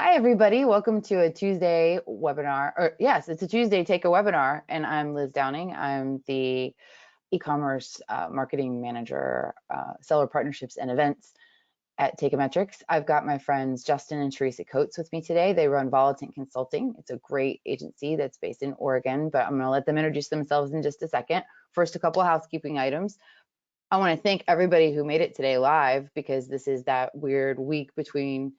Hi, everybody. Welcome to a Tuesday webinar. Or yes, it's a Tuesday Take a Webinar, and I'm Liz Downing. I'm the e-commerce marketing manager, seller partnerships and events at Takeometrics. I've got my friends Justin and Teresa Coates with me today. They run Volatant Consulting. It's a great agency that's based in Oregon, but I'm going to let them introduce themselves in just a second. First, a couple housekeeping items. I want to thank everybody who made it today live, because this is that weird week between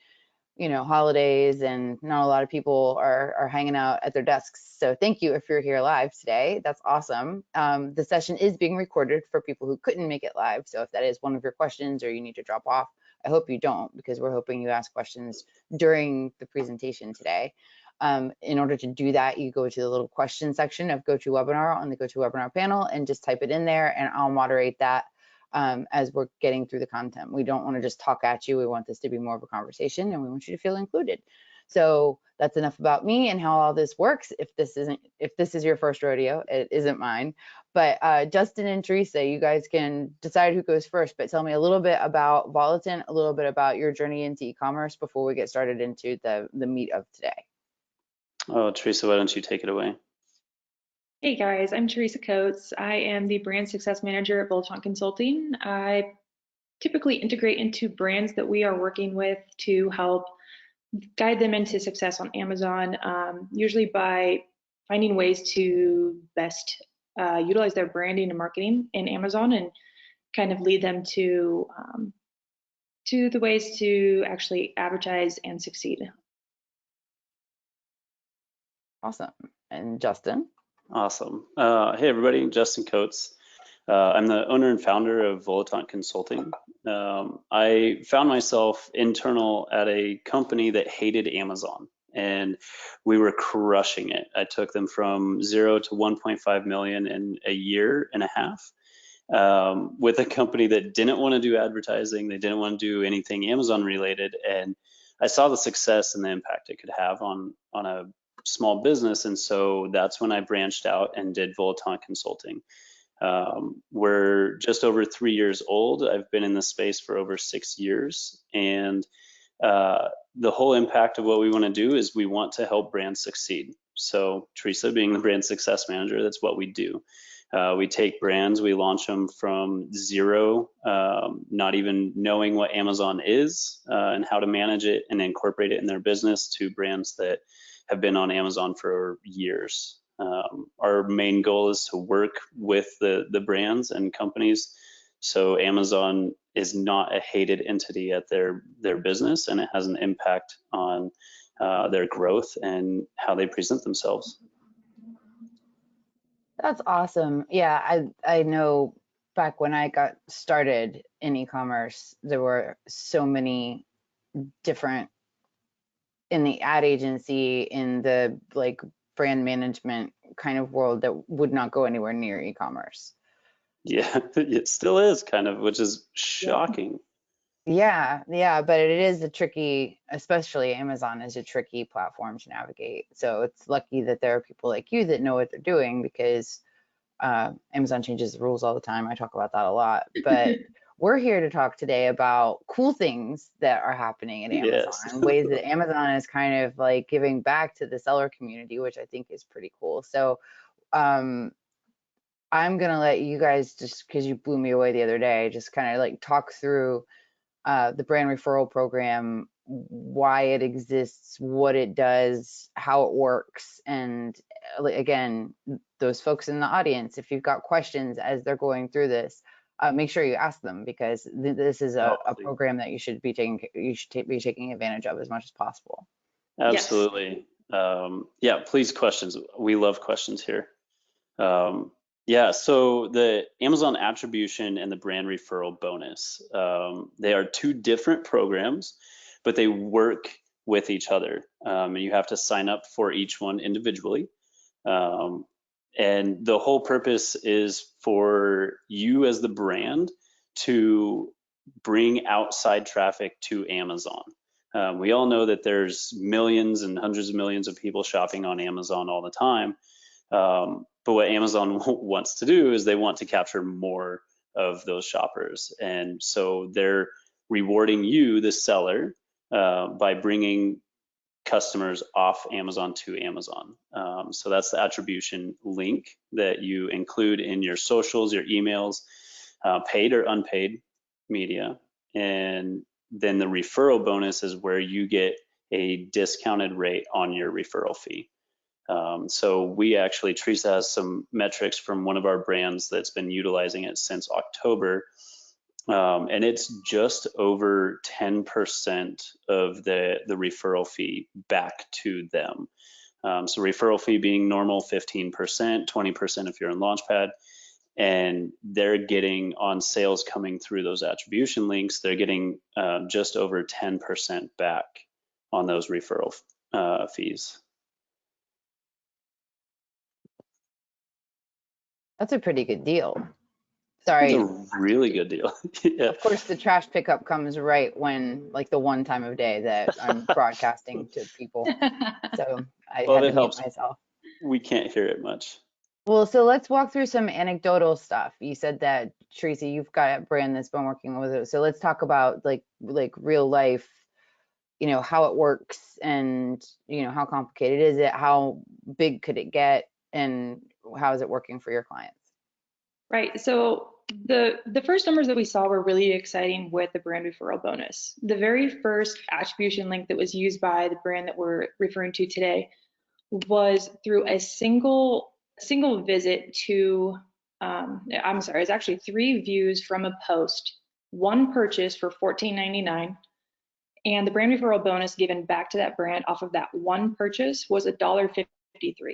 holidays, and not a lot of people are hanging out at their desks. So thank you if you're here live today. That's awesome. The session is being recorded for people who couldn't make it live. So if that is one of your questions or you need to drop off, I hope you don't, because we're hoping you ask questions during the presentation today. In order to do that, you go to the little question section of GoToWebinar on the GoToWebinar panel and just type it in there, and I'll moderate that as we're getting through the content. We don't want to just talk at you. We want this to be more of a conversation, and we want you to feel included. So that's enough about me and how all this works. If this is your first rodeo, it isn't mine. But Justin and Teresa, you guys can decide who goes first, but tell me a little bit about Volatant, a little bit about your journey into e-commerce before we get started into the meat of today. Oh, Teresa, why don't you take it away? Hey guys, I'm Teresa Coates. I am the brand success manager at Volatant Consulting. I typically integrate into brands that we are working with to help guide them into success on Amazon, usually by finding ways to best utilize their branding and marketing in Amazon, and kind of lead them to the ways to actually advertise and succeed. Awesome. And Justin? Awesome. Hey, everybody, Justin Coates. I'm the owner and founder of Volatant Consulting. I found myself internal at a company that hated Amazon, and we were crushing it. I took them from 0 to 1.5 million in a year and a half, with a company that didn't want to do advertising. They didn't want to do anything Amazon related, and I saw the success and the impact it could have on a small business. And so that's when I branched out and did Volatant Consulting. We're just over 3 years old. I've been in this space for over 6 years, and the whole impact of what we want to do is we want to help brands succeed. So Teresa, being the brand success manager, that's what we do. We take brands, we launch them from zero, not even knowing what Amazon is and how to manage it and incorporate it in their business, to brands that have been on Amazon for years. Our main goal is to work with the brands and companies so Amazon is not a hated entity at their business, and it has an impact on their growth and how they present themselves. That's awesome. Yeah, I know back when I got started in e-commerce, there were so many different, in the ad agency, in the like brand management kind of world, that would not go anywhere near e-commerce. Yeah, it still is kind of, which is shocking. Yeah, but it is a tricky, especially Amazon is a tricky platform to navigate. So it's lucky that there are people like you that know what they're doing, because Amazon changes the rules all the time. I talk about that a lot, but we're here to talk today about cool things that are happening at Amazon, Yes. and ways that Amazon is kind of like giving back to the seller community, which I think is pretty cool. So I'm gonna let you guys, just because you blew me away the other day, just kind of like talk through the brand referral program, why it exists, what it does, how it works. And again, those folks in the audience, if you've got questions as they're going through this, make sure you ask them, because this is a program that you should be taking advantage of as much as possible. Absolutely. Yes. Yeah, please, questions. We love questions here. Yeah, so the Amazon Attribution and the brand referral bonus, they are two different programs, but they work with each other. And you have to sign up for each one individually. And the whole purpose is for you as the brand to bring outside traffic to Amazon. We all know that there's millions and hundreds of millions of people shopping on Amazon all the time. But what Amazon wants to do is they want to capture more of those shoppers. And so they're rewarding you, the seller, by bringing customers off Amazon to Amazon. So that's the attribution link that you include in your socials, your emails, paid or unpaid media. And then the referral bonus is where you get a discounted rate on your referral fee. So we actually, Teresa has some metrics from one of our brands that's been utilizing it since October. And it's just over 10% of the referral fee back to them. So referral fee being normal 15%, 20% if you're in Launchpad, and they're getting on sales coming through those attribution links, they're getting just over 10% back on those referral fees. That's a pretty good deal. It's Sorry. a really good deal. Yeah. Of course, the trash pickup comes right when, like, the one time of day that I'm broadcasting to people. So I Well, had it to mute helps. myself. We can't hear it much. Well, so let's walk through some anecdotal stuff. You said that, Teresa, you've got a brand that's been working with it. So let's talk about like real life, how it works and, how complicated is it? How big could it get? And how is it working for your clients? Right. So the first numbers that we saw were really exciting with the brand referral bonus. The very first attribution link that was used by the brand that we're referring to today was through a single visit to, I'm sorry, it's actually 3 views from a post, 1 purchase for $14.99, and the brand referral bonus given back to that brand off of that 1 purchase was $1.53.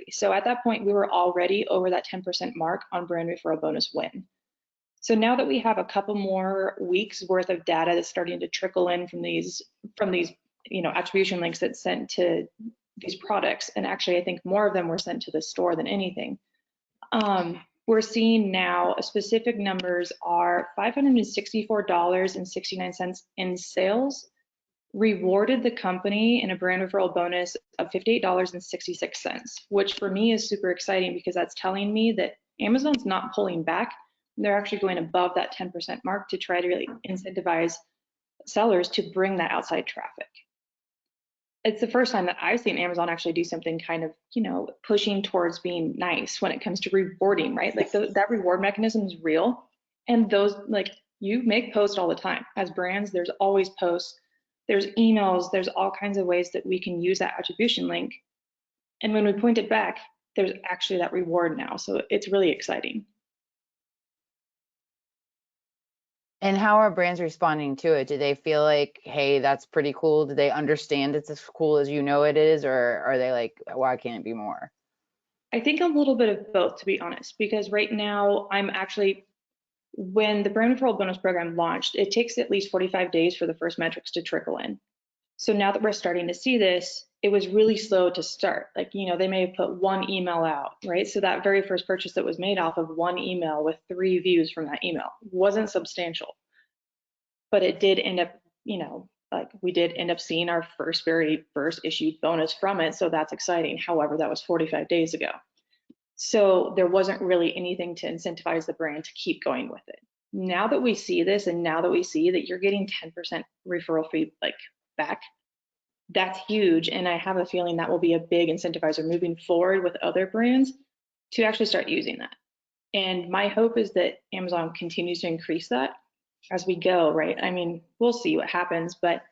So at that point, we were already over that 10% mark on brand referral bonus win. So now that we have a couple more weeks worth of data that's starting to trickle in from these attribution links that's sent to these products, and actually I think more of them were sent to the store than anything. We're seeing now specific numbers are $564.69 in sales, rewarded the company in a brand referral bonus of $58.66, which for me is super exciting because that's telling me that Amazon's not pulling back. They're actually going above that 10% mark to try to really incentivize sellers to bring that outside traffic. It's the first time that I've seen Amazon actually do something kind of, pushing towards being nice when it comes to rewarding, right? Like that reward mechanism is real. And those, like, you make posts all the time. As brands, there's always posts, there's emails, there's all kinds of ways that we can use that attribution link. And when we point it back, there's actually that reward now. So it's really exciting. And how are brands responding to it? Do they feel like, hey, that's pretty cool? Do they understand it's as cool as it is? Or are they like, why can't it be more? I think a little bit of both, to be honest, because right now when the brand referral bonus program launched, it takes at least 45 days for the first metrics to trickle in. So now that we're starting to see this, it was really slow to start. Like, they may have put 1 email out, right? So that very first purchase that was made off of 1 email with 3 views from that email wasn't substantial. But it did end up, we did end up seeing our very first issued bonus from it. So that's exciting. However, that was 45 days ago. So there wasn't really anything to incentivize the brand to keep going with it. Now that we see this, and now that we see that you're getting 10% referral fee back, that's huge. And I have a feeling that will be a big incentivizer moving forward with other brands to actually start using that. And my hope is that Amazon continues to increase that as we go, right? I mean, we'll see what happens, but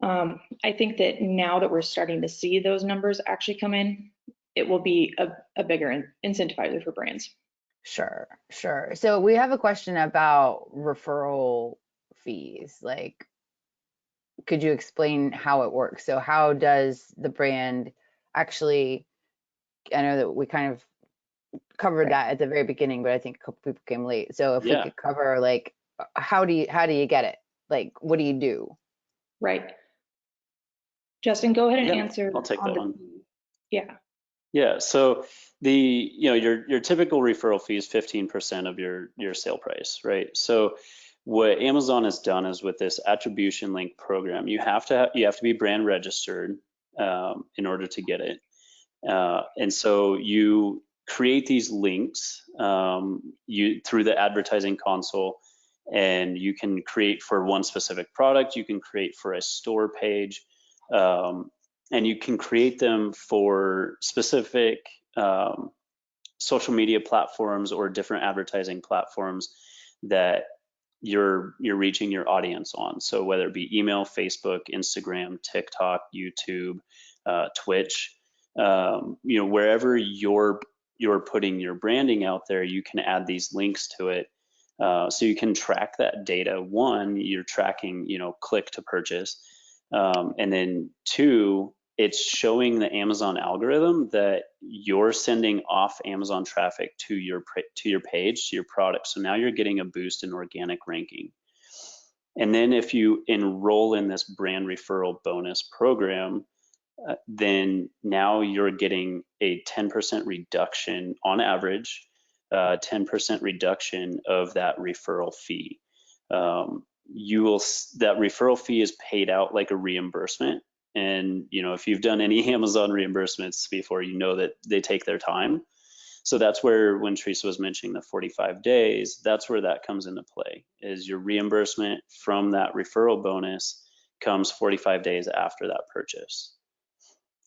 I think that now that we're starting to see those numbers actually come in, it will be a bigger incentivizer for brands. Sure. So we have a question about referral fees. Like, could you explain how it works? So how does the brand actually, I know that we kind of covered that at the very beginning, but I think a couple people came late. So if we could cover, like, how do you get it? Like, what do you do? Right. Justin, go ahead and answer. I'll take that one. Yeah. So your typical referral fee is 15% of your sale price, right? So what Amazon has done is, with this attribution link program, you have to be brand registered in order to get it. And so you create these links through the advertising console, and you can create for one specific product, you can create for a store page, and you can create them for specific social media platforms or different advertising platforms that you're reaching your audience on. So whether it be email, Facebook, Instagram, TikTok, YouTube, Twitch, wherever you're putting your branding out there, you can add these links to it. So you can track that data. One, you're tracking, click to purchase. And then two, it's showing the Amazon algorithm that you're sending off Amazon traffic to your page, to your product. So now you're getting a boost in organic ranking. And then if you enroll in this brand referral bonus program, then now you're getting a 10% reduction on average, 10% reduction of that referral fee. That referral fee is paid out like a reimbursement. And if you've done any Amazon reimbursements before, you know that they take their time. So that's where, when Teresa was mentioning the 45 days, that's where that comes into play, is your reimbursement from that referral bonus comes 45 days after that purchase.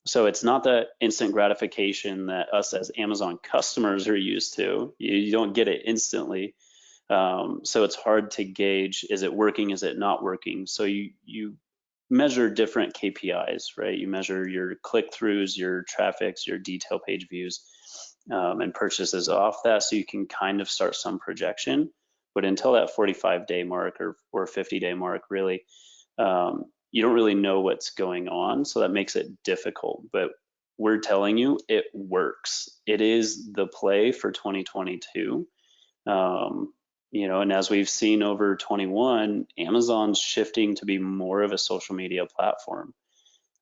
So it's not that instant gratification that us as Amazon customers are used to. You don't get it instantly. So it's hard to gauge, is it working, is it not working? So you measure different KPIs, right? You measure your click-throughs, your traffics, your detail page views, and purchases off that, so you can kind of start some projection. But until that 45-day mark or 50-day mark, really, you don't really know what's going on, so that makes it difficult. But we're telling you it works. It is the play for 2022. And as we've seen over 21, Amazon's shifting to be more of a social media platform.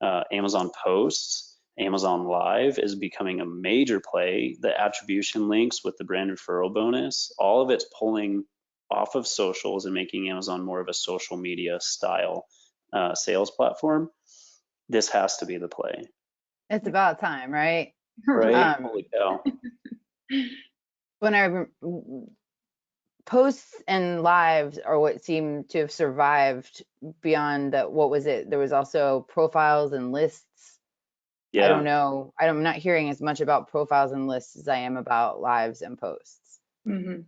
Amazon Posts, Amazon Live is becoming a major play. The attribution links with the brand referral bonus, all of it's pulling off of socials and making Amazon more of a social media style sales platform. This has to be the play. It's about time, right? Right? Holy cow. When posts and lives are what seem to have survived beyond that. What was it? There was also profiles and lists. Yeah. I don't know. I'm not hearing as much about profiles and lists as I am about lives and posts. Mm-hmm.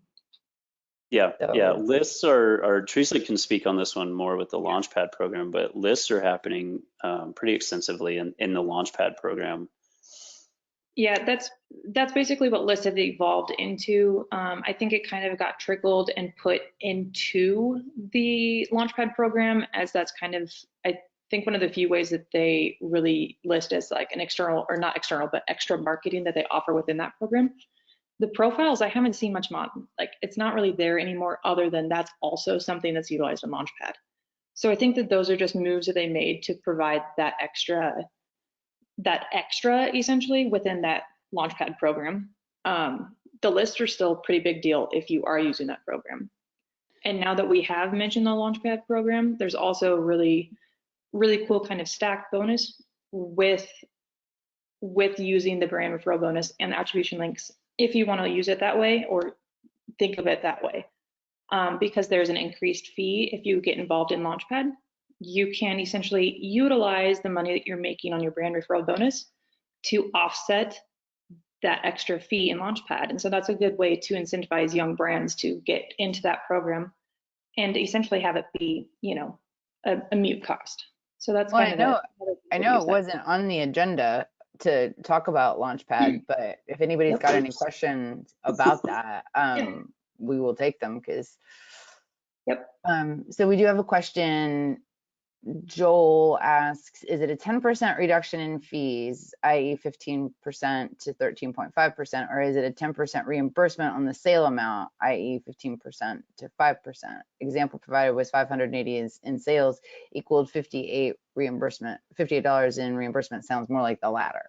Yeah, yeah. Lists are Teresa can speak on this one more with the Launchpad program, but lists are happening pretty extensively in the Launchpad program. Yeah, that's basically what lists have evolved into. I think it kind of got trickled and put into the Launchpad program, as that's kind of, I think, one of the few ways that they really list as like an external, or not external, but extra marketing that they offer within that program. The profiles, I haven't seen much it's not really there anymore, other than that's also something that's utilized in Launchpad. So I think that those are just moves that they made to provide that extra essentially within that Launchpad program. The lists are still a pretty big deal if you are using that program. And now that we have mentioned the Launchpad program, there's also a really, really cool kind of stacked bonus with using the brand referral bonus and the attribution links, if you want to use it that way or think of it that way. Because there's an increased fee if you get involved in Launchpad. You can essentially utilize the money that you're making on your brand referral bonus to offset that extra fee in Launchpad. And so that's a good way to incentivize young brands to get into that program and essentially have it be, a mute cost. So that's kind of I know it wasn't on the agenda to talk about Launchpad, but if anybody's got any questions about that, we will take them, because so we do have a question. Joel asks, is it a 10% reduction in fees, i.e. 15% to 13.5%, or is it a 10% reimbursement on the sale amount, i.e. 15% to 5%? Example provided was 580 in sales equaled $58 in reimbursement. Sounds more like the latter.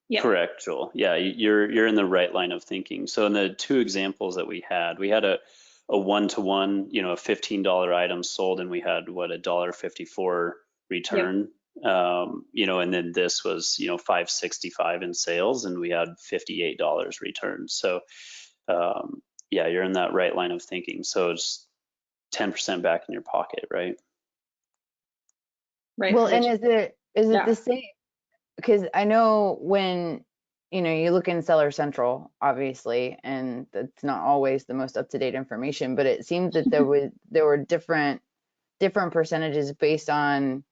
Yeah. Correct, Joel. Yeah, you're in the right line of thinking. So in the two examples that we had a one-to-one, a $15 item sold, and we had a $1.54 return. And then this was $5.65 in sales, and we had $58 return. So you're in that right line of thinking. So it's 10% back in your pocket, right? Right. Well, and is it the same? because I know when, you look in Seller Central, obviously, and that's not always the most up-to-date information, but it seemed that there were different percentages based on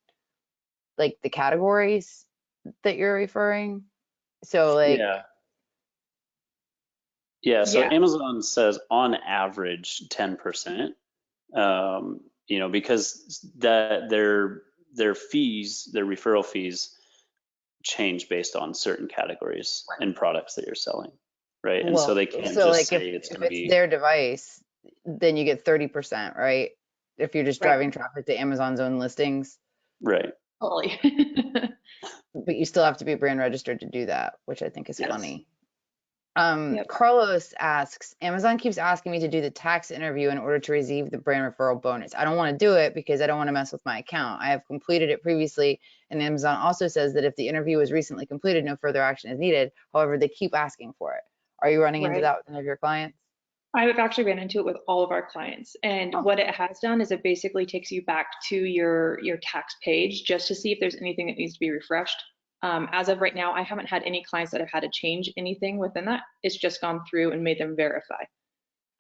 like the categories that you're referring. So like, Yeah. Yeah, so Yeah, Amazon says on average 10%, because that their fees, their referral fees change based on certain categories and products that you're selling, right? And so well, they can't so just like say it's if going to it's be their device, then you get 30%, right? If you're just right. driving traffic to Amazon's own listings, right. Totally. but you still have to be brand registered to do that, which I think is Yes. funny. Yep. Carlos asks, Amazon keeps asking me to do the tax interview in order to receive the brand referral bonus. I don't want to do it because I don't want to mess with my account. I have completed it previously, and Amazon also says that if the interview was recently completed, no further action is needed. However, they keep asking for it. Are you running into Right. that with any of your clients? I've actually ran into it with all of our clients. And Oh, what it has done is it basically takes you back to your tax page just to see if there's anything that needs to be refreshed. As of right now, I haven't had any clients that have had to change anything within that. It's just gone through and made them verify.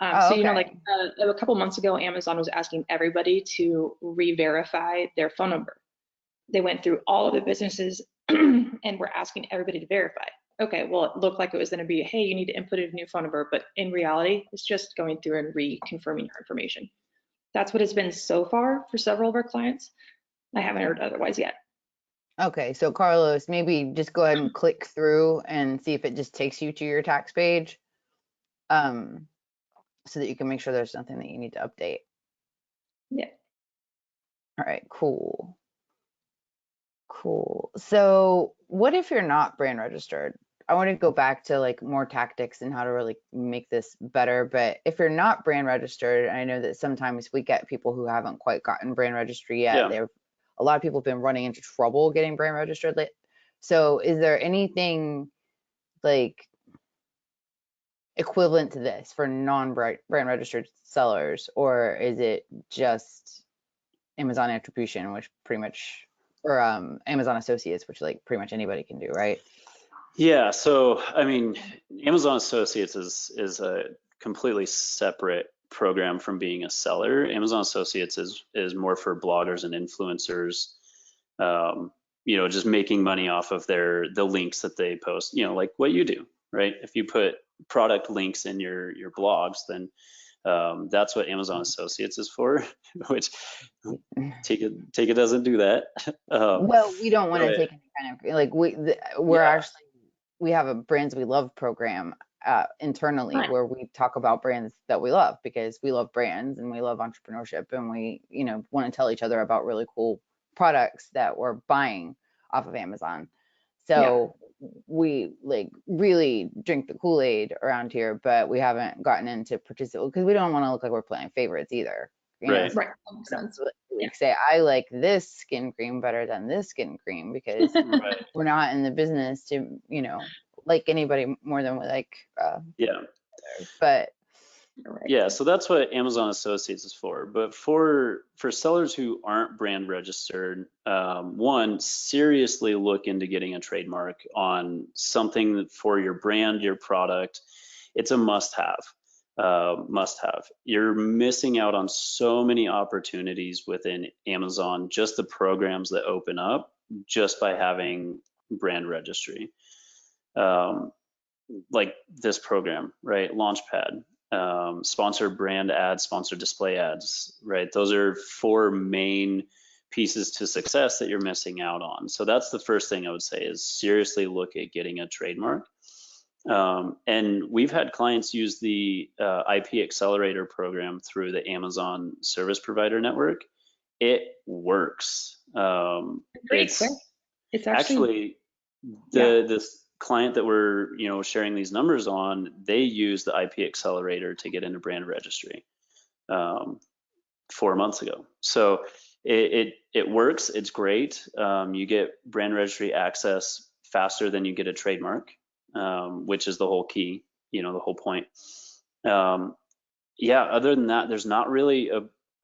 oh, okay. Like a couple months ago, Amazon was asking everybody to re-verify their phone number. They went through all of the businesses and were asking everybody to verify. Okay, well, it looked like it was going to be, hey, you need to input a new phone number, but in reality, it's just going through and reconfirming your information. That's what it's been so far for several of our clients. I haven't heard otherwise yet. Okay, so Carlos, maybe just go ahead and click through and see if it just takes you to your tax page, um, so that you can make sure there's nothing that you need to update. Yeah. All right, cool. Cool. So what if you're not brand registered? I want to go back to like more tactics and how to really make this better. But if you're not brand registered, I know that sometimes we get people who haven't quite gotten brand registry yet. Yeah. There, a lot of people have been running into trouble getting brand registered. So is there anything like equivalent to this for non-brand registered sellers, or is it just Amazon Attribution, which pretty much, or Amazon Associates, which like pretty much anybody can do, right? Yeah, so I mean, Amazon Associates is a completely separate program from being a seller. Amazon Associates is more for bloggers and influencers, um, just making money off of the links that they post, like what you do, right? If you put product links in your blogs, then that's what Amazon Associates is for, which Take it doesn't do that. Well, we don't want to But take any kind of like we're yeah, actually, we have a brands we love program internally Fine. where we talk about brands that we love because we love brands and we love entrepreneurship, and we want to tell each other about really cool products that we're buying off of Amazon. Yeah. So we like really drink the Kool-Aid around here, but we haven't gotten into participate because we don't want to look like we're playing favorites either. right, So Right. That makes sense. Yeah. like say I like this skin cream better than this skin cream because right, we're not in the business to, like anybody more than we like yeah. others. But Right. Yeah, so that's what Amazon Associates is for. But for sellers who aren't brand registered, one, seriously look into getting a trademark on something for your brand, your product. It's a must-have. Must-have. You're missing out on so many opportunities within Amazon, just the programs that open up just by having brand registry. Um, like this program, right? Launchpad, sponsored brand ads, sponsored display ads, right? Those are four main pieces to success that you're missing out on. So that's the first thing I would say is seriously look at getting a trademark. And we've had clients use the IP Accelerator program through the Amazon Service Provider Network. It works. Pretty quick. It's It's actually, actually yeah. this client that we're sharing these numbers on, they use the IP Accelerator to get into brand registry 4 months ago. So it works. It's great. You get brand registry access faster than you get a trademark, which is the whole key. The whole point. Yeah. Other than that, there's not really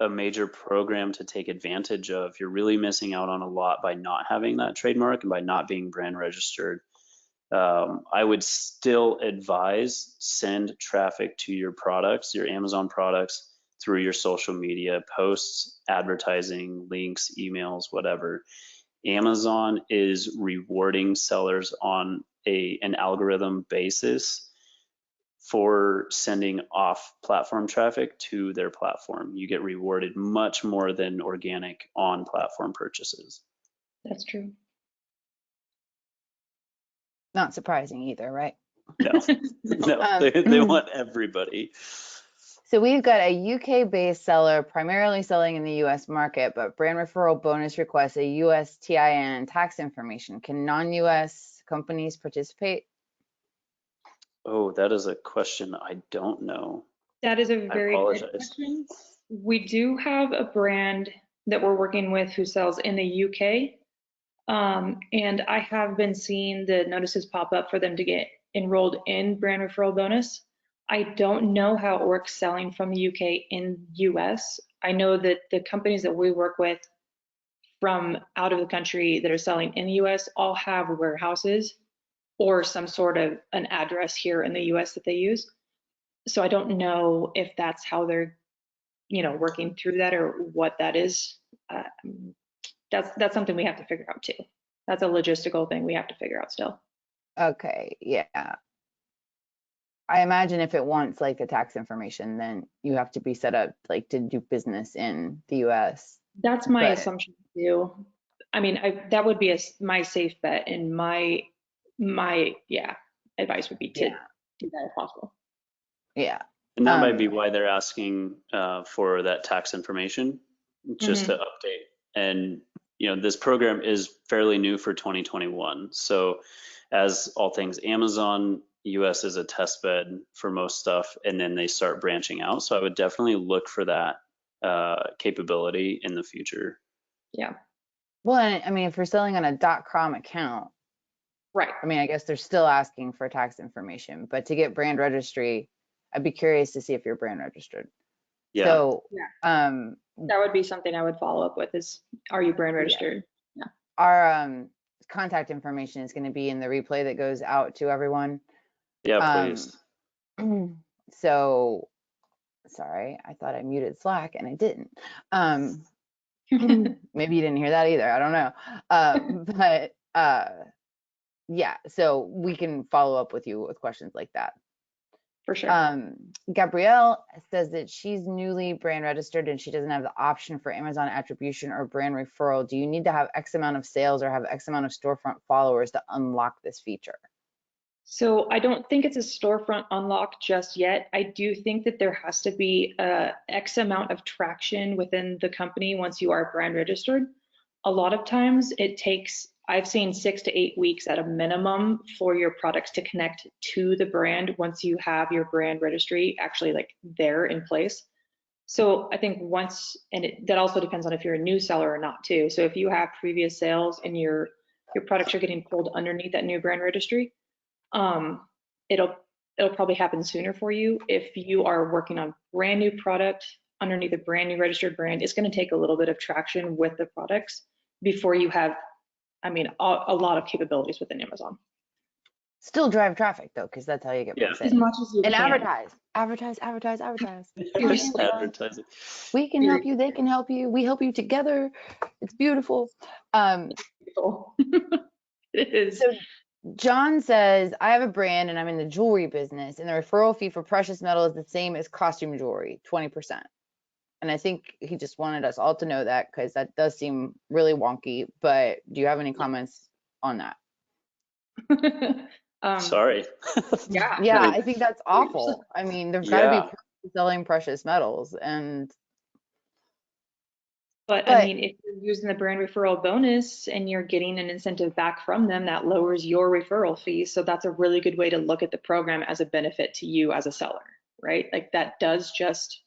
a major program to take advantage of. You're really missing out on a lot by not having that trademark and by not being brand registered. I would still advise send traffic to your products, your Amazon products, through your social media posts, advertising, links, emails, whatever. Amazon is rewarding sellers on an algorithm basis for sending off platform traffic to their platform. You get rewarded much more than organic on platform purchases. That's true. Not surprising either, right? No, no, they want everybody. So we've got a UK-based seller primarily selling in the US market, but brand referral bonus requests a USTIN tax information. Can non-US companies participate? Oh, that is a question I don't know. That is a I very good apologize. question. We do have a brand that we're working with who sells in the UK. And I have been seeing the notices pop up for them to get enrolled in brand referral bonus. I don't know how it works selling from the UK in US. I know that the companies that we work with from out of the country that are selling in the US all have warehouses or some sort of an address here in the US that they use. So I don't know if that's how they're, working through that or what that is. That's something we have to figure out too. That's a logistical thing we have to figure out still. Okay, yeah. I imagine if it wants like the tax information, then you have to be set up like to do business in the US. That's my But- assumption too. I mean, that would be my safe bet, and my advice would be to do that if possible. Yeah. And that might be why they're asking for that tax information, just to update. And this program is fairly new for 2021. So as all things Amazon, US is a test bed for most stuff, and then they start branching out. So I would definitely look for that capability in the future. Yeah. Well, I mean, if you're selling on a .com account, right. I mean, I guess they're still asking for tax information, but to get brand registry, I'd be curious to see if you're brand registered. Yeah. So, that would be something I would follow up with is, are you brand registered? Yeah. Our contact information is going to be in the replay that goes out to everyone. Yeah, please. So, sorry, I thought I muted Slack and I didn't. Maybe you didn't hear that either. I don't know. But yeah, so we can follow up with you with questions like that. For sure. Gabrielle says that she's newly brand registered and she doesn't have the option for Amazon attribution or brand referral. Do you need to have X amount of sales or have X amount of storefront followers to unlock this feature? So I don't think it's a storefront unlock just yet. I do think that there has to be X amount of traction within the company once you are brand registered. A lot of times it takes, I've seen 6 to 8 weeks at a minimum for your products to connect to the brand once you have your brand registry actually like there in place. So I think once, and that also depends on if you're a new seller or not too. So if you have previous sales and your products are getting pulled underneath that new brand registry, it'll probably happen sooner for you. If you are working on brand new product underneath a brand new registered brand, it's going to take a little bit of traction with the products before you have, I mean, a lot of capabilities within Amazon. Still drive traffic though, because that's how you get more sales. As much as you and can. advertise. Advertising. We can help you. They can help you. We help you together. It's beautiful. It is. So John says, I have a brand and I'm in the jewelry business, and the referral fee for precious metal is the same as costume jewelry, 20%. And I think he just wanted us all to know that because that does seem really wonky. But do you have any comments on that? Sorry. Yeah. Yeah, I think that's awful. I mean, there's got to be selling precious metals, and But I mean, if you're using the brand referral bonus and you're getting an incentive back from them, that lowers your referral fee. So that's a really good way to look at the program as a benefit to you as a seller, right? Like that does just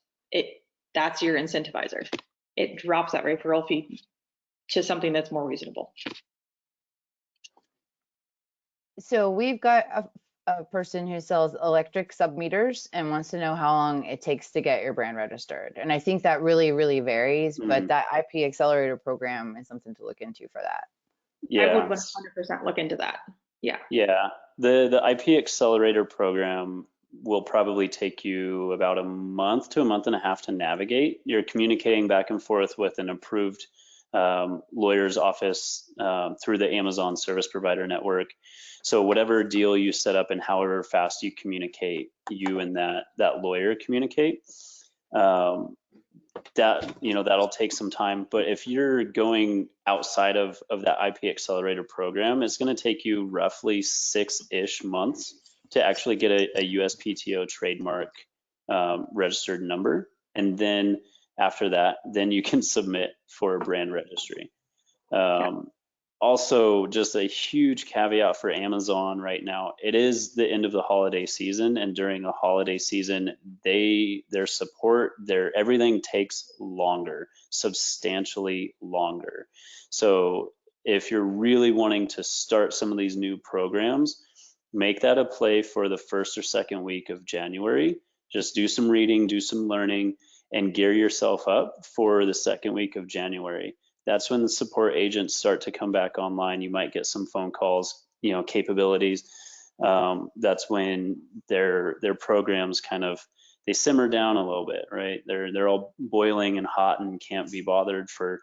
that's your incentivizer. It drops that referral fee to something that's more reasonable. So we've got a person who sells electric submeters and wants to know how long it takes to get your brand registered. And I think that really, really varies, but Mhm. that IP accelerator program is something to look into for that. I would Yeah. 100% look into that. Yeah. Yeah. The IP accelerator program will probably take you about a month to a month and a half to navigate. You're communicating back and forth with an approved lawyer's office through the Amazon service provider network. So whatever deal you set up and however fast you communicate, you and that lawyer communicate. That'll take some time. But if you're going outside of that IP accelerator program, it's going to take you roughly 6-ish months to actually get a USPTO trademark registered number. And then after that, then you can submit for a brand registry. Yeah. Also, just a huge caveat for Amazon right now. It is the end of the holiday season, and during the holiday season, their support, their everything takes longer, substantially longer. So if you're really wanting to start some of these new programs, make that a play for the first or second week of January. Just do some reading, do some learning, and gear yourself up for the second week of January. That's when the support agents start to come back online. You might get some phone calls, capabilities. That's when their programs kind of they simmer down a little bit, right? They're all boiling and hot and can't be bothered for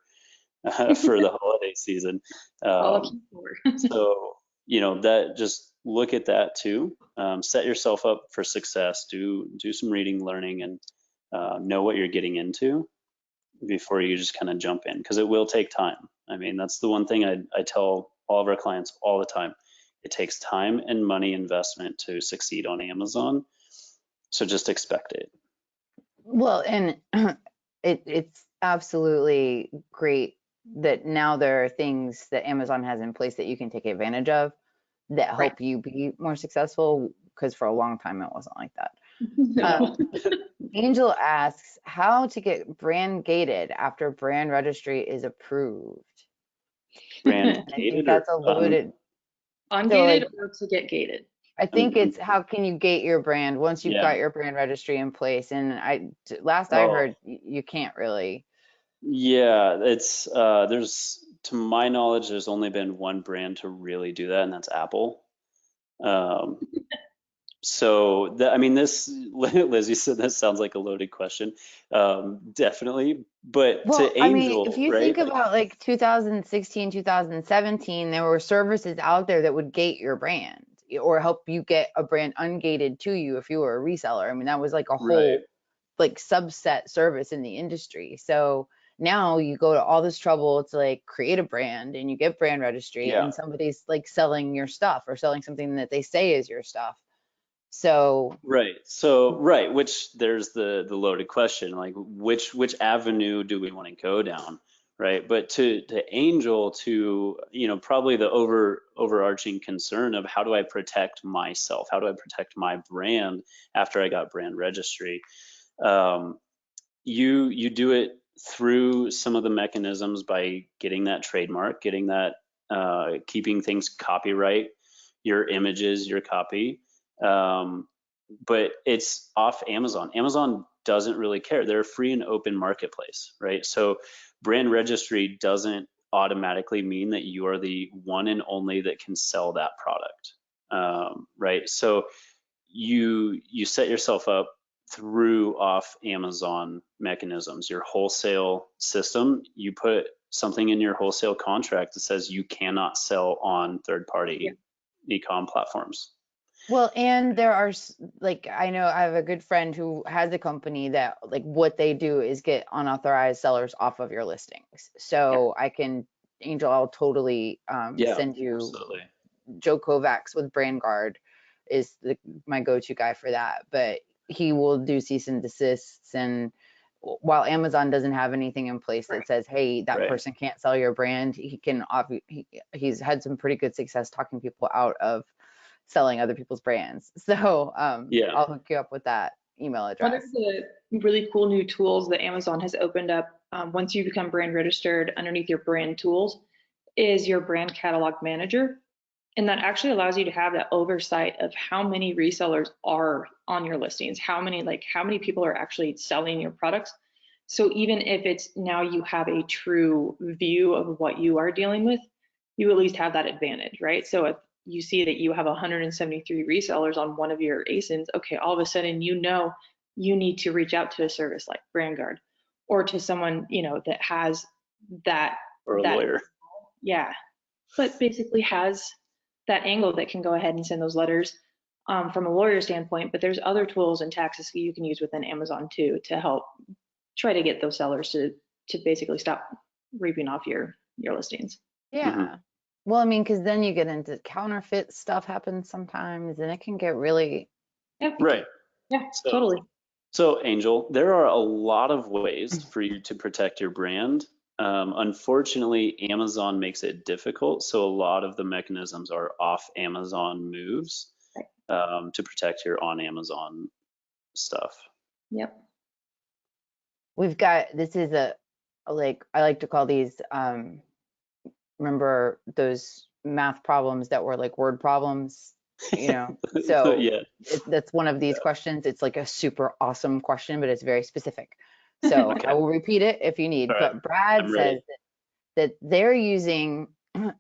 for the holiday season. All looking forward. So that just look at that too. Set yourself up for success. Do some reading, learning, and know what you're getting into before you just kind of jump in, because it will take time. I mean, that's the one thing I tell all of our clients all the time. It takes time and money investment to succeed on Amazon. So just expect it. Well, and it's absolutely great that now there are things that Amazon has in place that you can take advantage of that Right. help you be more successful, because for a long time it wasn't like that. No. Angel asks how to get brand gated after brand registry is approved. Brand I think gated that's or a loaded. So Ungated or to get gated? I think it's how can you gate your brand once you've got yeah. your brand registry in place. And last I Oh, heard, you can't really. yeah. It's there's to my knowledge, there's only been one brand to really do that, and that's Apple. Um, So I mean, this, Liz, you said that sounds like a loaded question. Definitely, but Well, to I mean, if Angel, you right? think Like, about like 2016, 2017, there were services out there that would gate your brand or help you get a brand ungated to you if you were a reseller. I mean, that was like a right? whole like subset service in the industry. So now you go to all this trouble to like create a brand and you get brand registry Yeah, and somebody's like selling your stuff or selling something that they say is your stuff. So right. So, right, which there's the loaded question, like which avenue do we want to go down, right? But to Angel, to probably the overarching concern of how do I protect myself? How do I protect my brand after I got brand registry? Um, you do it through some of the mechanisms by getting that trademark, getting that keeping things copyright, your images, your copy. Um, but it's off Amazon. Amazon doesn't really care. They're a free and open marketplace, right? So brand registry doesn't automatically mean that you are the one and only that can sell that product, right? So you set yourself up through off Amazon mechanisms, your wholesale system. You put something in your wholesale contract that says you cannot sell on third Yeah. party e-com platforms. well, and there are like I know I have a good friend who has a company that like what they do is get unauthorized sellers off of your listings. Yeah. So I can Angel, I'll totally Yeah, send you absolutely. Joe Kovacs with BrandGuard is my go-to guy for that. But he will do cease and desists, and while Amazon doesn't have anything in place that Right. says, hey, that Right. person can't sell your brand, he can he's had some pretty good success talking people out of selling other people's brands. So Yeah. I'll hook you up with that email One of address. the really cool new tools that Amazon has opened up once you become brand registered underneath your brand tools is your brand catalog manager. And that actually allows you to have that oversight of how many resellers are on your listings, how many people are actually selling your products. So even if it's now you have a true view of what you are dealing with, you at least have that advantage, right? So if you see that you have 173 resellers on one of your ASINs, okay, all of a sudden you know you need to reach out to a service like BrandGuard or to someone, that has that, Or a lawyer. yeah, but basically has that angle that can go ahead and send those letters from a lawyer standpoint. But there's other tools and tactics that you can use within Amazon too to help try to get those sellers to basically stop reaping off your listings. Yeah. Well, I mean, because then you get into counterfeit stuff happens sometimes, and it can get really Yeah, Right. yeah, So, totally. So, Angel, there are a lot of ways for you to protect your brand. Unfortunately, Amazon makes it difficult, so a lot of the mechanisms are off Amazon moves Right. to protect your on Amazon stuff. Yep. we've got this is like I like to call these remember those math problems that were like word problems, so Yeah. that's one of these questions. It's like a super awesome question, but it's very specific. So Okay. I will repeat it if you need. All right. But Brad I'm says ready. that they're using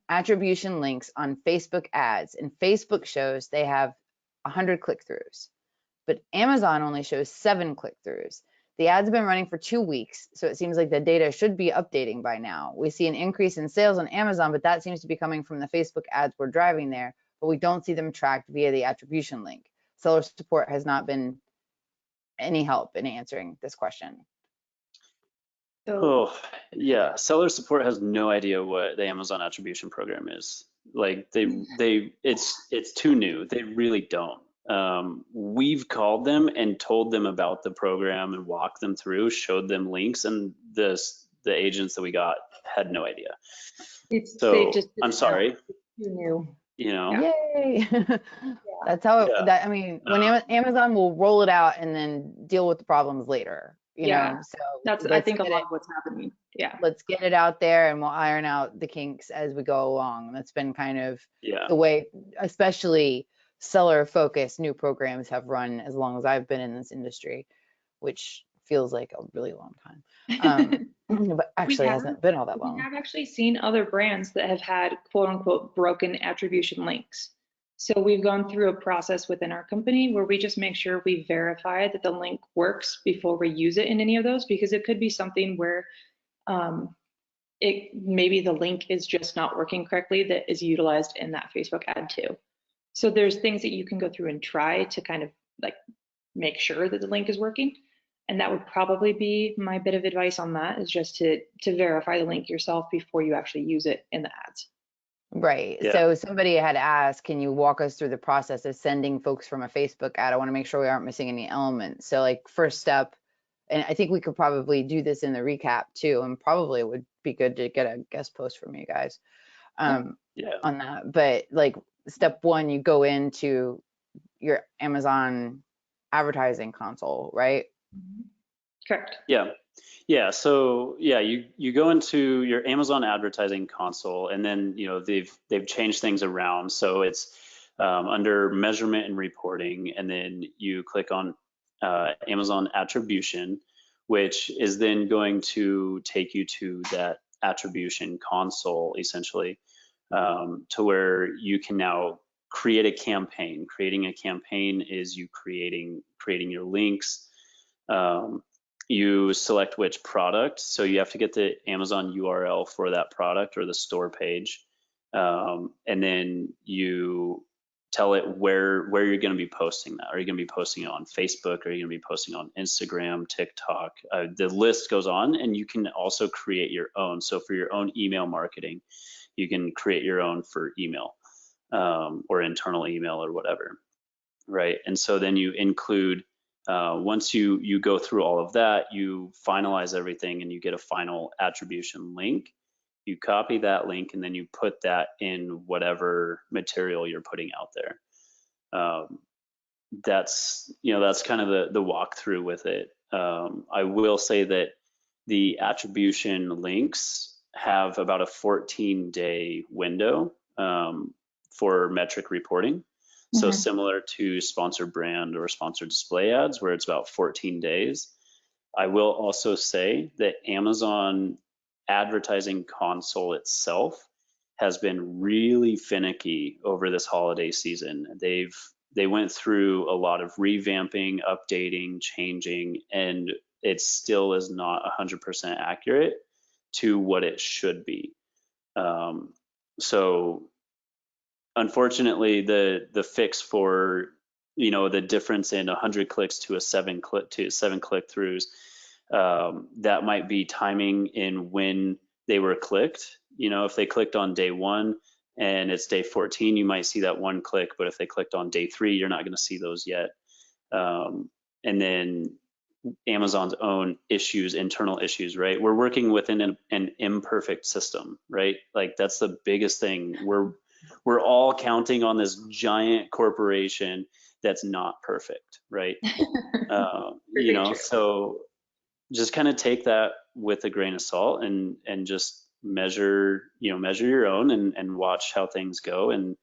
attribution links on Facebook ads, and Facebook shows they have 100 click-throughs, but Amazon only shows 7 click-throughs. The ads have been running for 2 weeks, so it seems like the data should be updating by now. We see an increase in sales on Amazon, but that seems to be coming from the Facebook ads we're driving there, but we don't see them tracked via the attribution link. Seller support has not been any help in answering this question. So Oh, yeah. Seller support has no idea what the Amazon attribution program is. Like it's too new. They really don't. We've called them and told them about the program and walked them through, showed them links, and the agents that we got had no idea. they So just I'm didn't know. sorry, It's too new. you know. Yeah. Yay! Yeah. That's how Yeah. I mean, when Amazon will roll it out and then deal with the problems later, Yeah. So That's I let's think a get lot it of what's happening. Yeah. let's get it out there and we'll iron out the kinks as we go along. That's been kind of Yeah. the way, especially seller focused new programs have run as long as I've been in this industry, which feels like a really long time. But actually hasn't been all that We long. have actually seen other brands that have had quote unquote broken attribution links. So we've gone through a process within our company where we just make sure we verify that the link works before we use it in any of those, because it could be something where um, it maybe the link is just not working correctly that is utilized in that Facebook ad too. So there's things that you can go through and try to kind of like make sure that the link is working. And that would probably be my bit of advice on that, is just to verify the link yourself before you actually use it in the ads. Right. Yeah. So somebody had asked, can you walk us through the process of sending folks from a Facebook ad? I want to make sure we aren't missing any elements. So like first step, and I think we could probably do this in the recap too, and probably it would be good to get a guest post from you guys Yeah. on that. But like step one, you go into your Amazon advertising console, right? Correct. Yeah. Yeah, so yeah, you go into your Amazon advertising console, and then they've changed things around. So it's under measurement and reporting, and then you click on Amazon attribution, which is then going to take you to that attribution console essentially, to where you can now create a campaign. Creating a campaign is you creating your links. You select which product. So you have to get the Amazon URL for that product or the store page. And then you tell it where you're going to be posting that. Are you going to be posting it on Facebook? Are you going to be posting on Instagram, TikTok? The list goes on, and you can also create your own. So for your own email marketing, you can create your own for email or internal email or whatever, right? And so then you include once you go through all of that, you finalize everything and you get a final attribution link. You copy that link and then you put that in whatever material you're putting out there. That's kind of the walkthrough with it. I will say that the attribution links have about a 14-day window for metric reporting. So similar to sponsored brand or sponsored display ads, where it's about 14 days. I will also say that Amazon advertising console itself has been really finicky over this holiday season. They went through a lot of revamping, updating, changing, and it still is not 100% accurate to what it should be. So unfortunately, the fix for the difference in 100 clicks to 7 click throughs, that might be timing in when they were clicked. If they clicked on day 1 and it's day 14, you might see that 1 click, but if they clicked on day 3, you're not going to see those yet. And then Amazon's own issues, internal issues, right? We're working within an imperfect system, right? Like that's the biggest thing. We're all counting on this giant corporation that's not perfect, right? So just kind of take that with a grain of salt and just measure your own and watch how things go and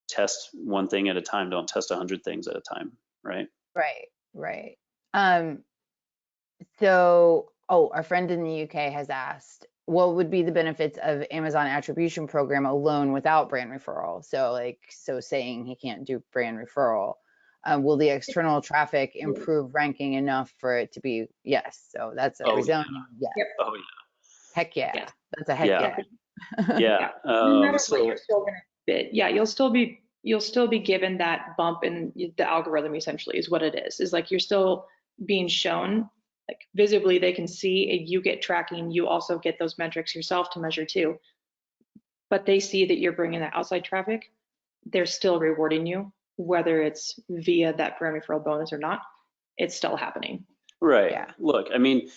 test one thing at a time. Don't test 100 things at a time, right? Right. So, our friend in the UK has asked, what would be the benefits of Amazon attribution program alone without brand referral? So saying he can't do brand referral, will the external traffic improve ranking enough for it to be yes? So that's a resounding yes. Yep. Oh yeah. Heck yeah. Yes. That's a heck yeah. Yeah. No matter what, you're still gonna fit. Yeah, you'll still be given that bump in the algorithm. Essentially, is what it is. Is like you're still being shown, like visibly they can see, and you get tracking. You also get those metrics yourself to measure too. But they see that you're bringing that outside traffic. They're still rewarding you, whether it's via that brand referral bonus or not. It's still happening. Right. Yeah. Look, I mean,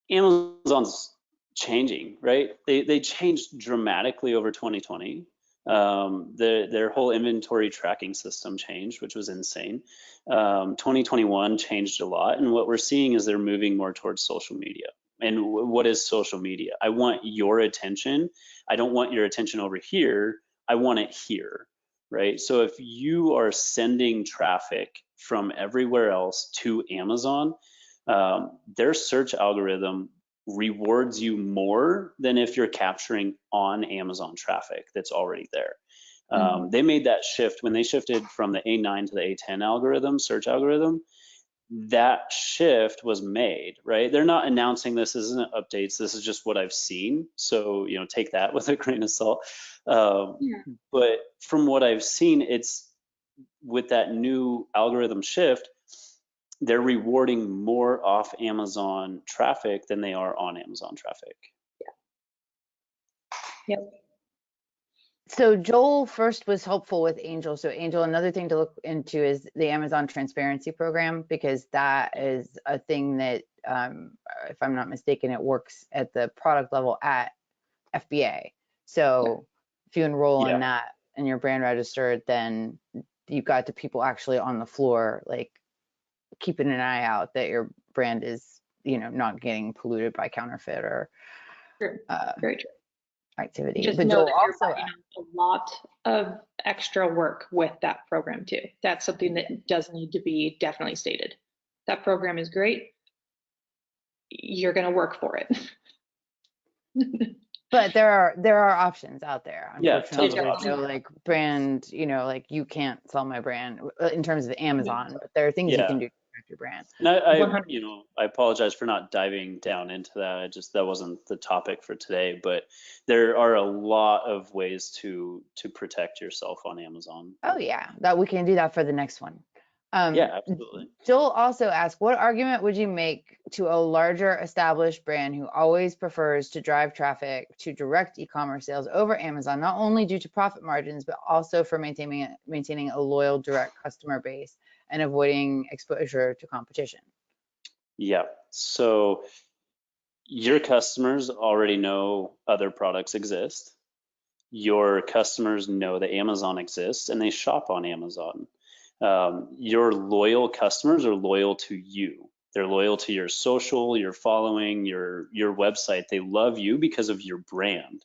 Amazon's changing, right? They changed dramatically over 2020. Their whole inventory tracking system changed, which was insane. 2021 changed a lot, and what we're seeing is they're moving more towards social media. And what is social media? I want your attention. I don't want your attention over here. I want it here, right? So if you are sending traffic from everywhere else to Amazon, their search algorithm rewards you more than if you're capturing on Amazon traffic that's already there. They made that shift when they shifted from the A9 to the A10 algorithm, search algorithm. That shift was made, right? They're not announcing this isn't updates. This is just what I've seen. So, take that with a grain of salt. But from what I've seen, it's with that new algorithm shift, they're rewarding more off Amazon traffic than they are on Amazon traffic. Yeah. Yep. So Joel first was helpful with Angel. So Angel, another thing to look into is the Amazon transparency program, because that is a thing that, if I'm not mistaken, it works at the product level at FBA. So if you enroll in that and you're brand registered, then you've got the people actually on the floor, like keeping an eye out that your brand is, not getting polluted by counterfeit or Very true. activity. Just but know Joel that you're also biting on a lot of extra work with that program too. That's something that does need to be definitely stated. That program is great. You're going to work for it. But there are options out there. Unfortunately, tons of there's no like brand, like you can't sell my brand in terms of Amazon, but there are things you can do to protect your brand. And I apologize for not diving down into that. That wasn't the topic for today, but there are a lot of ways to protect yourself on Amazon. Oh yeah, that we can do that for the next one. Yeah, absolutely. Joel also asked, what argument would you make to a larger established brand who always prefers to drive traffic to direct e-commerce sales over Amazon, not only due to profit margins, but also for maintaining a loyal direct customer base and avoiding exposure to competition? Yeah, so your customers already know other products exist. Your customers know that Amazon exists and they shop on Amazon. Your loyal customers are loyal to you. They're loyal to your social, your following, your website. They love you because of your brand.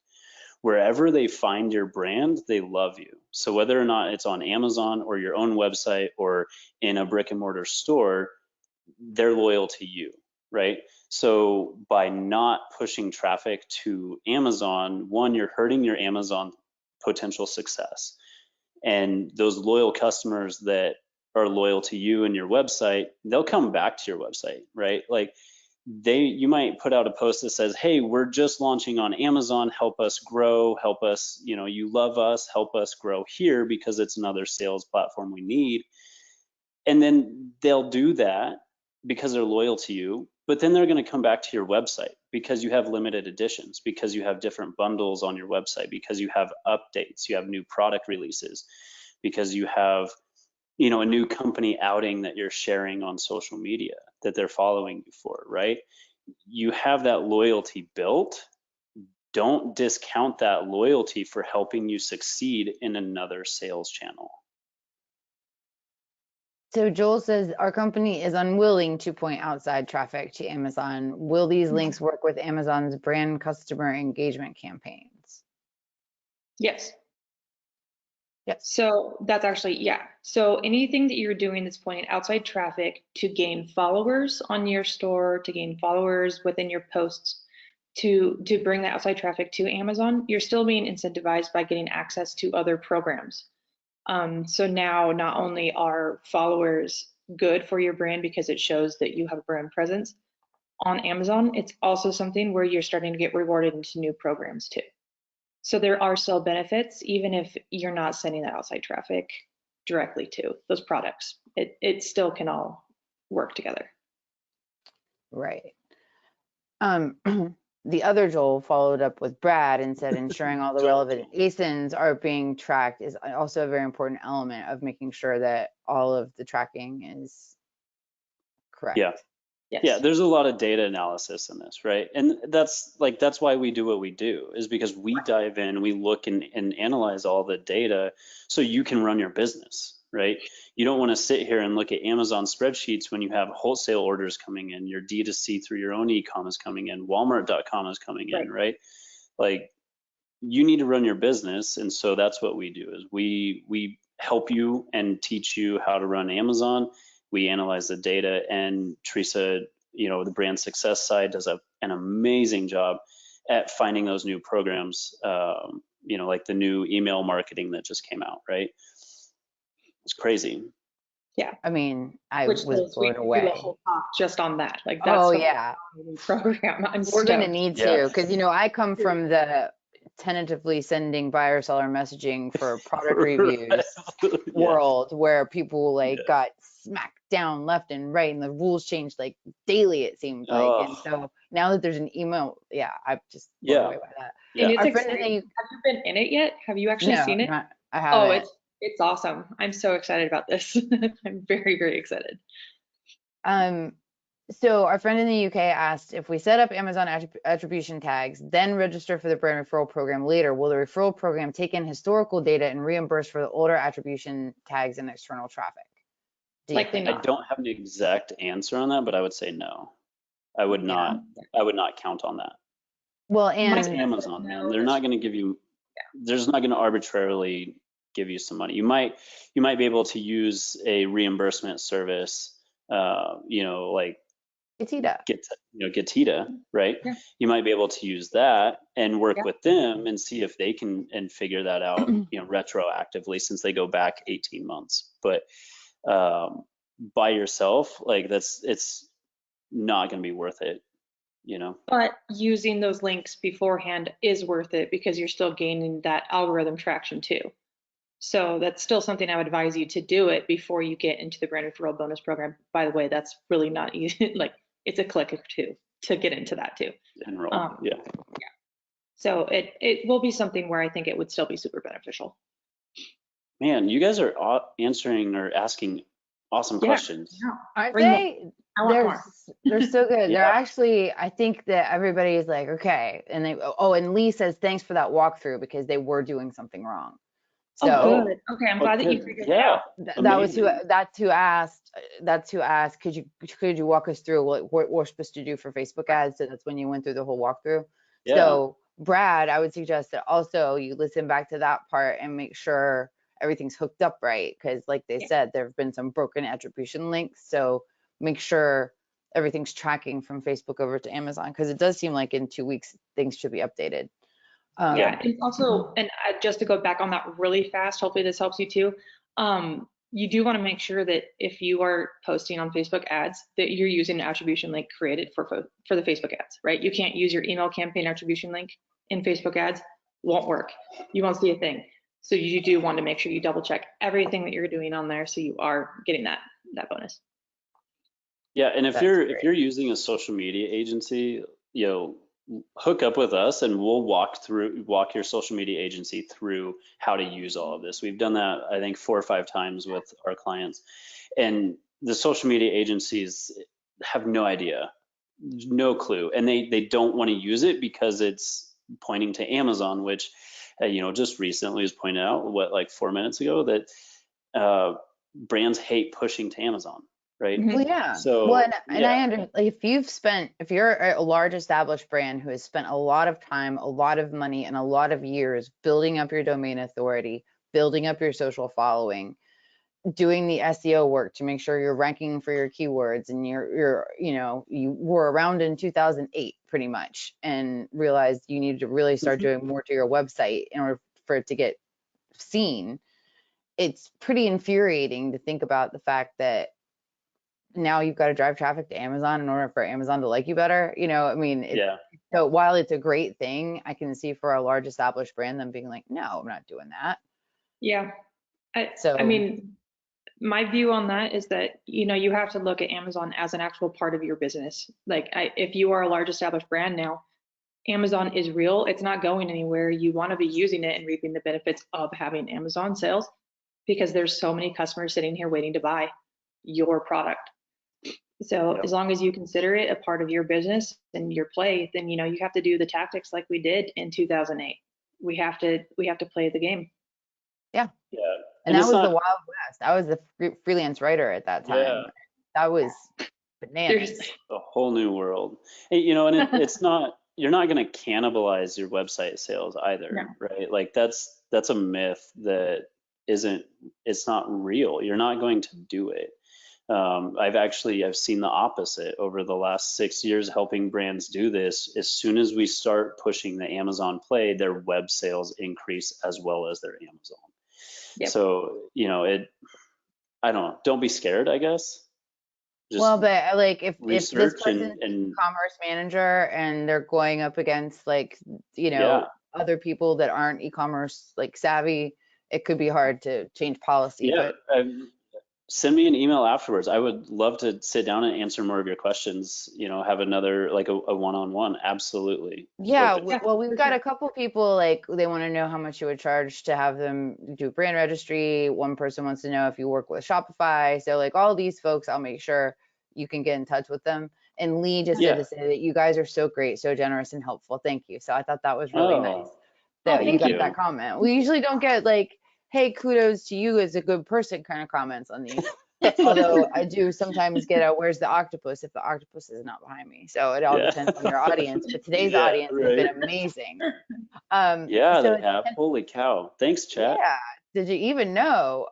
wherever they find your brand, they love you. So whether or not it's on Amazon or your own website or in a brick and mortar store, they're loyal to you, right? So by not pushing traffic to Amazon, one, you're hurting your Amazon potential success. And those loyal customers that are loyal to you and your website, they'll come back to your website, right? Like you might put out a post that says, hey, we're just launching on Amazon, help us grow, help us, you love us, help us grow here because it's another sales platform we need. And then they'll do that because they're loyal to you, but then they're going to come back to your website because you have limited editions, because you have different bundles on your website, because you have updates, you have new product releases, because you have a new company outing that you're sharing on social media that they're following you for, right? You have that loyalty built. Don't discount that loyalty for helping you succeed in another sales channel. So Joel says our company is unwilling to point outside traffic to Amazon. Will these links work with Amazon's brand customer engagement campaigns? Yes. Yes. So that's actually, yeah. So anything that you're doing that's pointing outside traffic to gain followers on your store, to gain followers within your posts, to bring that outside traffic to Amazon, you're still being incentivized by getting access to other programs. So now not only are followers good for your brand because it shows that you have a brand presence on Amazon, it's also something where you're starting to get rewarded into new programs too. So there are still benefits, even if you're not sending that outside traffic directly to those products. It still can all work together. Right. The other Joel followed up with Brad and said ensuring all the relevant ASINs are being tracked is also a very important element of making sure that all of the tracking is correct. Yeah. Yes. Yeah, there's a lot of data analysis in this, right? And that's why we do what we do, is because we dive in, we look and analyze all the data so you can run your business, right? You don't want to sit here and look at Amazon spreadsheets when you have wholesale orders coming in, your D2C through your own e-com is coming in, Walmart.com is coming in, right? Like, you need to run your business, and so that's what we do, is we help you and teach you how to run Amazon. We analyze the data, and Teresa, the brand success side does an amazing job at finding those new programs, like the new email marketing that just came out, right? It's crazy. Yeah. I mean, I was blown Do away. a whole talk just on that. Like that's Oh yeah. Program. We're going to need to, because I come from the tentatively sending buyer seller messaging for product reviews world, where people got smacked down left and right, and the rules changed like daily, it seemed like. And so now that there's an email, I'm just blown away by that. And it's exciting. Have you been in it yet? Have you actually seen it? I haven't. Oh, it's awesome. I'm so excited about this. I'm very, very excited. So our friend in the UK asked, if we set up Amazon attribution tags, then register for the brand referral program later, will the referral program take in historical data and reimburse for the older attribution tags and external traffic? Likely not. I don't have an exact answer on that, but I would say no. I would not count on that. Well, and it's Amazon, man. They're not going to give you, they're just not going to arbitrarily give you some money. You might be able to use a reimbursement service, like Getita, right? Yeah. You might be able to use that and work with them and see if they can and figure that out, retroactively, since they go back 18 months. But by yourself, it's not going to be worth it, But using those links beforehand is worth it because you're still gaining that algorithm traction too. So that's still something I would advise you to do it before you get into the brand referral bonus program. By the way, that's really not easy. It's a click or two to get into that too. Enroll. Yeah. So it will be something where I think it would still be super beneficial. Man, you guys are asking awesome questions. Aren't they? They're so good. They're actually, I think that everybody is like, okay. And and Lee says, thanks for that walkthrough, because they were doing something wrong. So, good. Okay, I'm glad that you figured it out. That's who asked, could you walk us through what we're supposed to do for Facebook ads? So that's when you went through the whole walkthrough. Yeah. So Brad, I would suggest that also you listen back to that part and make sure everything's hooked up right. Because, like they Yeah. said, there have been some broken attribution links. So make sure everything's tracking from Facebook over to Amazon, because it does seem like in 2 weeks things should be updated. Yeah, and also, and just to go back on that really fast, hopefully this helps you too. You do want to make sure that if you are posting on Facebook ads, that you're using an attribution link created for the Facebook ads, right? You can't use your email campaign attribution link in Facebook ads. Won't work. You won't see a thing. So you do want to make sure you double check everything that you're doing on there, so you are getting that bonus. Yeah, and if That's you're great. using a social media agency, you know, hook up with us and we'll walk your social media agency through how to use all of this. We've done that, I think, 4 or 5 times with our clients. And the social media agencies have no idea, no clue, and they don't want to use it because it's pointing to Amazon, which, you know, just recently was pointed out, what, like 4 minutes ago, that brands hate pushing to Amazon, right? Mhm. Well, yeah. Well, So and yeah, I understand, like, if you're a large established brand who has spent a lot of time, a lot of money, and a lot of years building up your domain authority, building up your social following, doing the SEO work to make sure you're ranking for your keywords, and you were around in 2008 pretty much, and realized you needed to really start doing more to your website in order for it to get seen. It's pretty infuriating to think about the fact that now you've got to drive traffic to Amazon in order for Amazon to like you better. I mean, yeah. so while it's a great thing, I can see for a large established brand them being like, no, I'm not doing that. Yeah. I So mean, my view on that is that, you have to look at Amazon as an actual part of your business. Like, if you are a large established brand now, Amazon is real. It's not going anywhere. You want to be using it and reaping the benefits of having Amazon sales, because there's so many customers sitting here waiting to buy your product. So Yep. as long as you consider it a part of your business and your play, then you have to do the tactics like we did in 2008. We have to play the game. yeah. Yeah. And And that it's was the not, Wild West. I was the freelance writer at that yeah, time. That was There's bananas. a whole new world. And, you know, and it's not, you're not going to cannibalize your website sales no. either, right? Like that's a myth that isn't, it's not real. You're not going to do it. I've seen the opposite over the last 6 years helping brands do this. As soon as we start pushing the Amazon play, their web sales increase as well as their Amazon. Yep. So, you know, I don't know, don't be scared, I guess. Just Well, but like if this research person's an and e-commerce manager and they're going up against, like, yeah, other people that aren't e-commerce like savvy, it could be hard to change policy. yeah. But Send me an email afterwards. I would love to sit down and answer more of your questions, you know, have another, like a one-on-one. Absolutely yeah, open. Yeah, well, we've for got a sure. couple people, like, they want to know how much you would charge to have them do brand registry. One person wants to know if you work with Shopify. So, like, all these folks, I'll make sure you can get in touch with them. And Lee just said Yeah. to say that you guys are so great, so generous and helpful. Thank you. So I thought that was really nice Oh, Oh, that you thank thank got you. that you. comment. We usually don't get, like, hey, kudos to you as a good person kind of comments on these. Although I do sometimes get a where's the octopus if the octopus is not behind me. So it all Yeah. depends on your audience. But today's Yeah, audience has been right. amazing. Yeah, So they have. Holy cow. Thanks, chat. yeah, did you even know?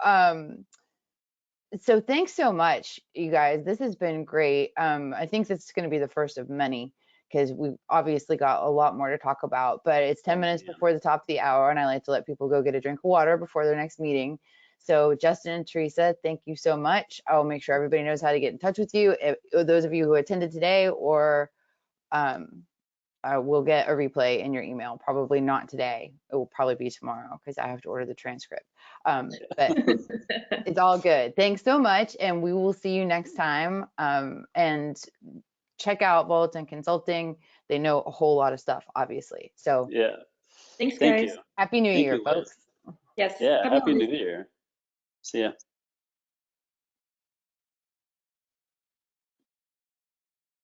So thanks so much, you guys. This has been great. I think this is going to be the first of many, because we've obviously got a lot more to talk about, but it's 10 Oh minutes man. before the top of the hour, and I like to let people go get a drink of water before their next meeting. So Justin and Teresa, thank you so much. I'll make sure everybody knows how to get in touch with you. Those of you who attended today, or um, will get a replay in your email. Probably not today. It will probably be tomorrow because I have to order the transcript. But it's all good. Thanks so much, and we will see you next time. And check out Bulletin Consulting. They know a whole lot of stuff, obviously. So Yeah. Thanks, Thank guys. you. Happy New Thank Year, you, Liz. folks. Yes. Yeah, Happy happy New holidays. Year. See ya.